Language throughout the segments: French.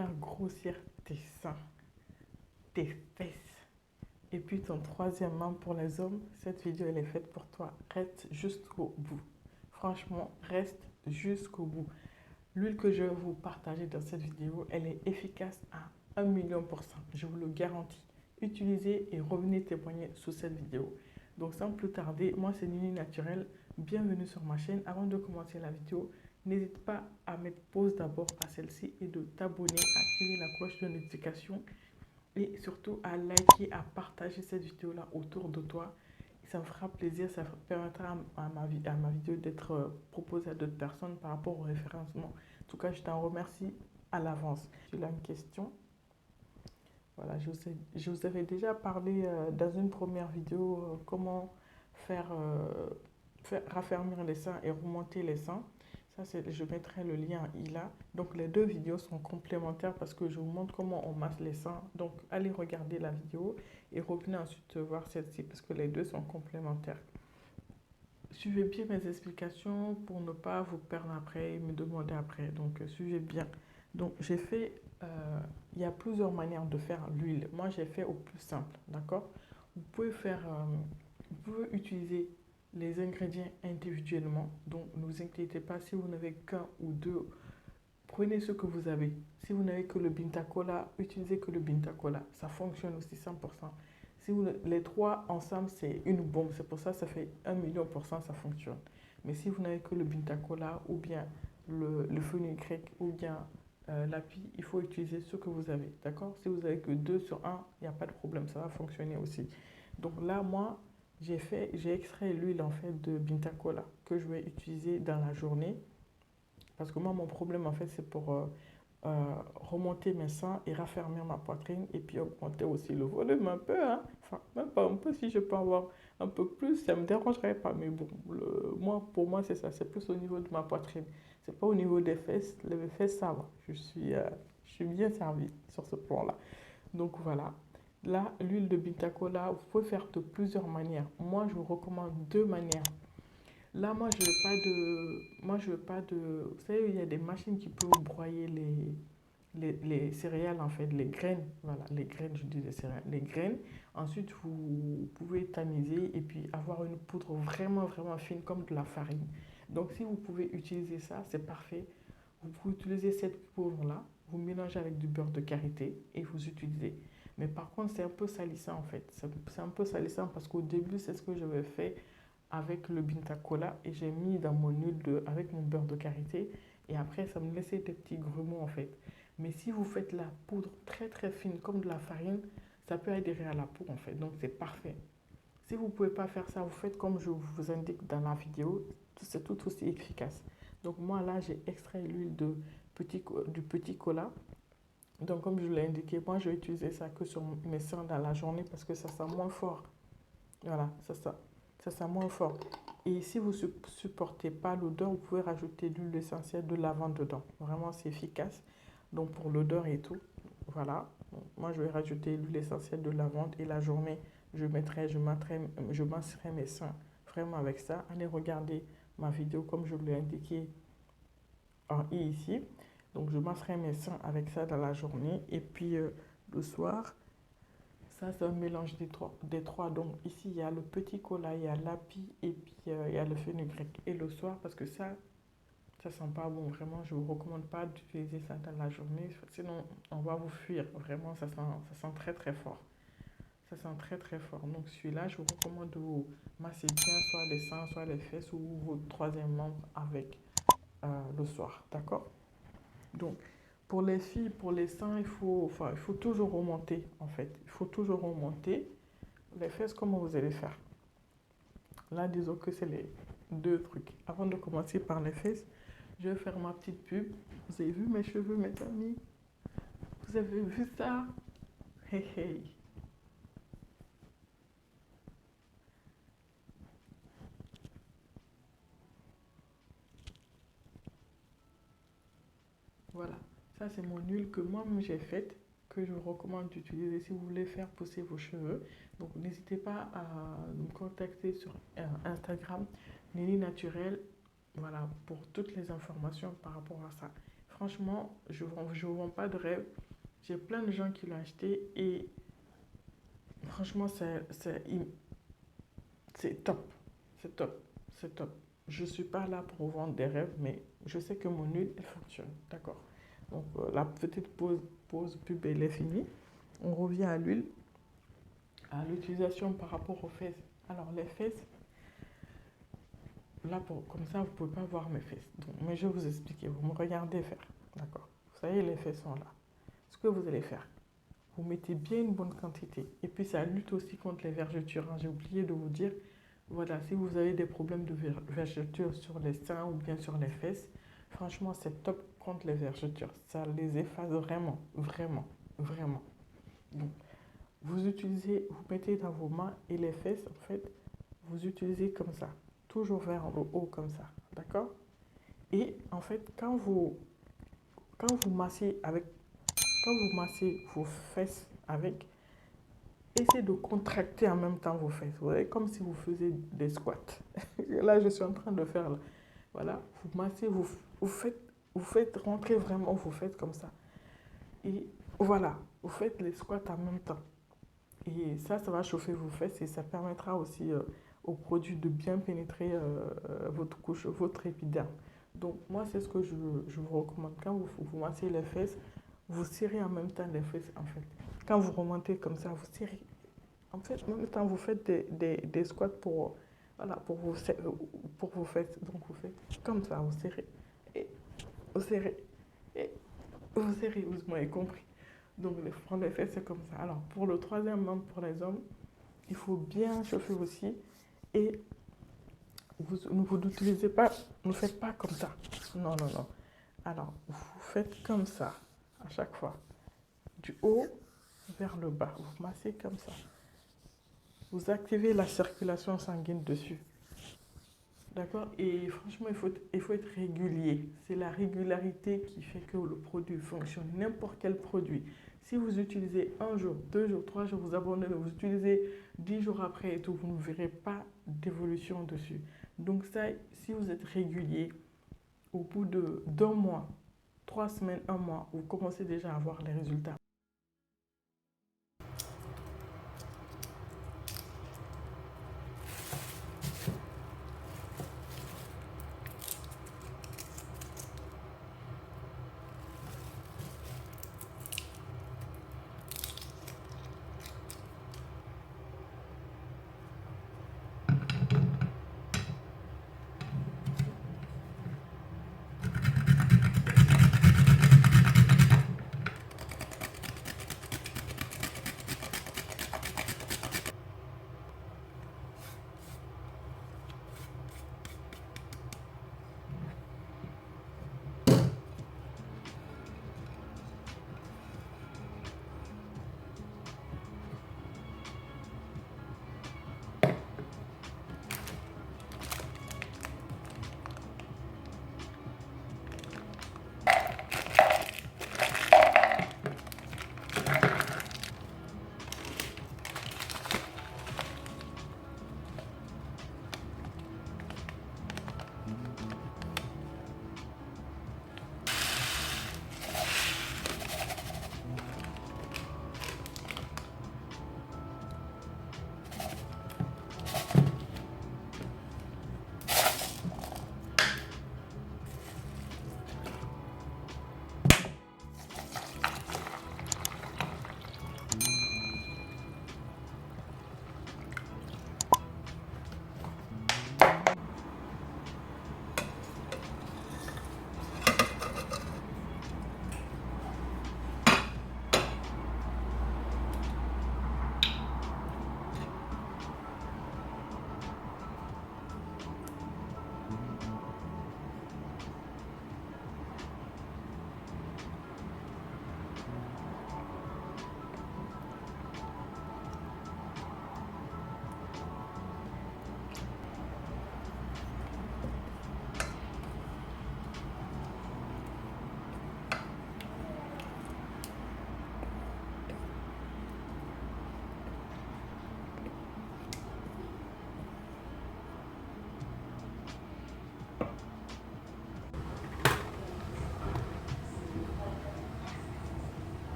faire grossir tes seins, tes fesses et puis ton troisième membre pour les hommes, cette vidéo elle est faite pour toi. Reste jusqu'au bout. Franchement, reste jusqu'au bout. L'huile que je vais vous partager dans cette vidéo, elle est efficace à 1 000 000%. Je vous le garantis. Utilisez et revenez témoigner sous cette vidéo. Donc sans plus tarder, moi c'est Nini Naturel. Bienvenue sur ma chaîne. Avant de commencer la vidéo, n'hésite pas à mettre pause d'abord à celle-ci et de t'abonner, activer la cloche de notification et surtout à liker, à partager cette vidéo-là autour de toi. Ça me fera plaisir, ça permettra à ma vidéo d'être proposée à d'autres personnes par rapport au référencement. En tout cas, je t'en remercie à l'avance. J'ai là une question. Voilà, je vous avais déjà parlé dans une première vidéo comment faire raffermir les seins et remonter les seins. Ça, je mettrai le lien là. Donc, les deux vidéos sont complémentaires parce que je vous montre comment on masse les seins. Donc, allez regarder la vidéo et revenez ensuite voir celle-ci parce que les deux sont complémentaires. Suivez bien mes explications pour ne pas vous perdre après et me demander après. Donc, suivez bien. Donc, il y a plusieurs manières de faire l'huile. Moi, j'ai fait au plus simple, d'accord? Vous pouvez vous pouvez utiliser les ingrédients individuellement. Donc, ne vous inquiétez pas si vous n'avez qu'un ou deux. Prenez ce que vous avez. Si vous n'avez que le Bintacola, utilisez que le Bintacola. Ça fonctionne aussi 100%. Si les trois ensemble, c'est une bombe. C'est pour ça que ça fait 1 000 000%, ça fonctionne. Mais si vous n'avez que le Bintacola ou bien le fenugrec ou bien l'api, il faut utiliser ce que vous avez. D'accord? Si vous n'avez que 2 sur 1, il n'y a pas de problème. Ça va fonctionner aussi. Donc là, moi, j'ai extrait l'huile en fait de Bintacola que je vais utiliser dans la journée. Parce que moi, mon problème en fait, c'est pour remonter mes seins et raffermir ma poitrine et puis augmenter aussi le volume un peu, hein. Enfin, même pas un peu, si je peux avoir un peu plus, ça ne me dérangerait pas. Mais bon, pour moi, c'est ça, c'est plus au niveau de ma poitrine. C'est pas au niveau des fesses. Les fesses, ça va. Je suis bien servie sur ce plan-là. Donc voilà. Là, l'huile de Bintacola, vous pouvez faire de plusieurs manières. Moi, je vous recommande deux manières. Là, je veux pas de. Vous savez, il y a des machines qui peuvent broyer les céréales, en fait, les graines. Voilà, les graines, je dis les céréales, les graines. Ensuite, vous pouvez tamiser et puis avoir une poudre vraiment, vraiment fine, comme de la farine. Donc, si vous pouvez utiliser ça, c'est parfait. Vous pouvez utiliser cette poudre-là, vous mélangez avec du beurre de karité et vous utilisez. Mais par contre, c'est un peu salissant, en fait. C'est un peu salissant parce qu'au début, c'est ce que j'avais fait avec le Bintacola et j'ai mis dans mon avec mon beurre de karité et après ça me laissait des petits grumeaux en fait. Mais si vous faites la poudre très très fine comme de la farine, ça peut adhérer à la peau en fait, donc c'est parfait. Si vous ne pouvez pas faire ça, vous faites comme je vous indique dans la vidéo, c'est tout aussi efficace. Donc moi là j'ai extrait l'huile du petit cola. Donc comme je l'ai indiqué, moi je vais utiliser ça que sur mes seins dans la journée parce que ça sent moins fort. Voilà, c'est ça. Ça sent moins fort. Et si vous ne supportez pas l'odeur, vous pouvez rajouter de l'huile essentielle de lavande dedans. Vraiment, c'est efficace. Donc, pour l'odeur et tout, voilà. Donc, moi, je vais rajouter l'huile essentielle de lavande et la journée, je masserai mes seins vraiment avec ça. Allez regarder ma vidéo comme je l'ai indiqué en i ici. Donc, je masserai mes seins avec ça dans la journée. Et puis, le soir, ça, c'est un mélange des trois. Donc, ici, il y a le petit cola, il y a l'api et puis il y a le fenugrec. Et le soir, parce que ça sent pas bon. Vraiment, je ne vous recommande pas d'utiliser ça dans la journée. Sinon, on va vous fuir. Vraiment, ça sent très, très fort. Ça sent très, très fort. Donc, celui-là, je vous recommande de vous masser bien soit les seins, soit les fesses ou votre troisième membre avec le soir. D'accord? Donc, pour les filles, pour les seins, il faut toujours remonter, en fait. Il faut toujours remonter. Les fesses, comment vous allez faire? Là, disons que c'est les deux trucs. Avant de commencer par les fesses, je vais faire ma petite pub. Vous avez vu mes cheveux, mes amis? Vous avez vu ça? Hey, hey. Voilà. Ça, c'est mon huile que moi-même j'ai faite, que je vous recommande d'utiliser si vous voulez faire pousser vos cheveux. Donc, n'hésitez pas à me contacter sur Instagram, Nini Naturel. Voilà, pour toutes les informations par rapport à ça. franchement, je ne vends pas de rêve. J'ai plein de gens qui l'ont acheté et franchement, c'est top. C'est top. C'est top. Je ne suis pas là pour vendre des rêves, mais je sais que mon huile, elle fonctionne. D'accord. Donc, la petite pause pub, elle est finie. On revient à l'huile, à l'utilisation par rapport aux fesses. Alors, les fesses, là, comme ça, vous ne pouvez pas voir mes fesses. Donc, mais je vais vous expliquer. Vous me regardez faire. D'accord. Vous savez, les fesses sont là. Ce que vous allez faire, vous mettez bien une bonne quantité. Et puis, ça lutte aussi contre les vergetures, hein. J'ai oublié de vous dire, voilà, si vous avez des problèmes de vergetures sur les seins ou bien sur les fesses, franchement, c'est top contre les vergetures. Ça les efface vraiment, vraiment, vraiment. Donc, vous utilisez, vous mettez dans vos mains et les fesses, en fait, vous utilisez comme ça. Toujours vers le haut comme ça. D'accord? Et en fait, quand vous massez avec, quand vous massez vos fesses avec, essayez de contracter en même temps vos fesses. Vous voyez, comme si vous faisiez des squats. Là, je suis en train de faire là. Voilà, vous massez, vous faites rentrer vraiment vos fesses comme ça. Et voilà, vous faites les squats en même temps. Et ça va chauffer vos fesses et ça permettra aussi au produit de bien pénétrer votre couche, votre épiderme. Donc moi, c'est ce que je vous recommande. Quand vous massez les fesses, vous serrez en même temps les fesses en fait. Quand vous remontez comme ça, vous serrez. En fait, en même temps, vous faites des squats voilà, pour vos fesses. Donc vous faites comme ça, vous serrez. Et vous serrez. Et vous serrez, vous m'avez compris. Donc pour les fesses, c'est comme ça. Alors pour le troisième membre, pour les hommes, il faut bien chauffer aussi. Et vous n'utilisez pas, ne faites pas comme ça. Non, non, non. Alors, vous faites comme ça, à chaque fois. Du haut vers le bas. Vous massez comme ça. Vous activez la circulation sanguine dessus. D'accord? Et franchement, il faut être régulier. C'est la régularité qui fait que le produit fonctionne. N'importe quel produit. Si vous utilisez un jour, 2 jours, 3 jours, vous abandonnez, vous utilisez 10 jours après et tout, vous ne verrez pas d'évolution dessus. Donc ça, si vous êtes régulier, au bout d'un mois, 3 semaines, un mois, vous commencez déjà à voir les résultats.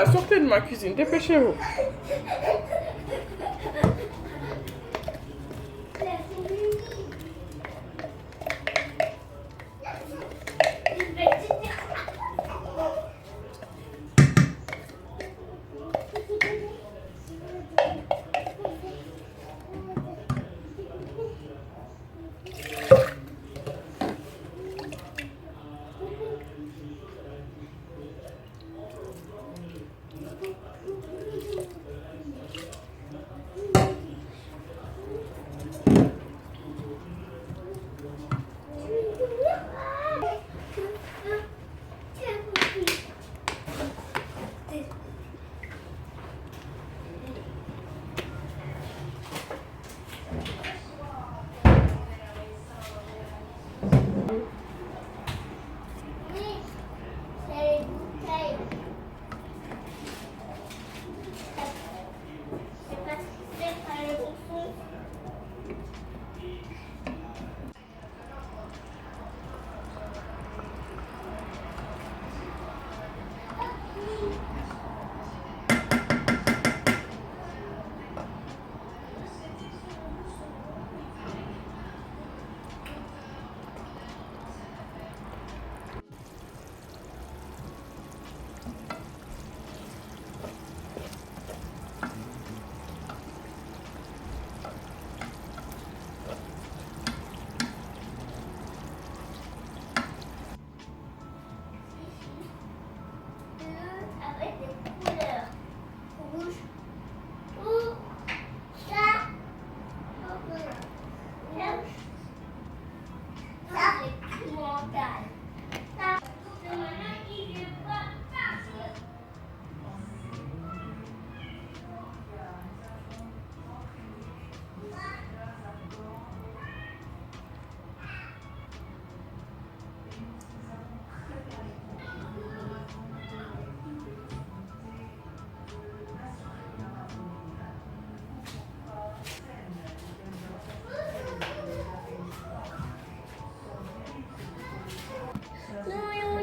là, sortez de ma cuisine, dépêchez-vous. Avec des couleurs rouge ou ça, ça c'est mental. Ça, c'est maintenant qu'il est pas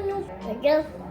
non. Regarde.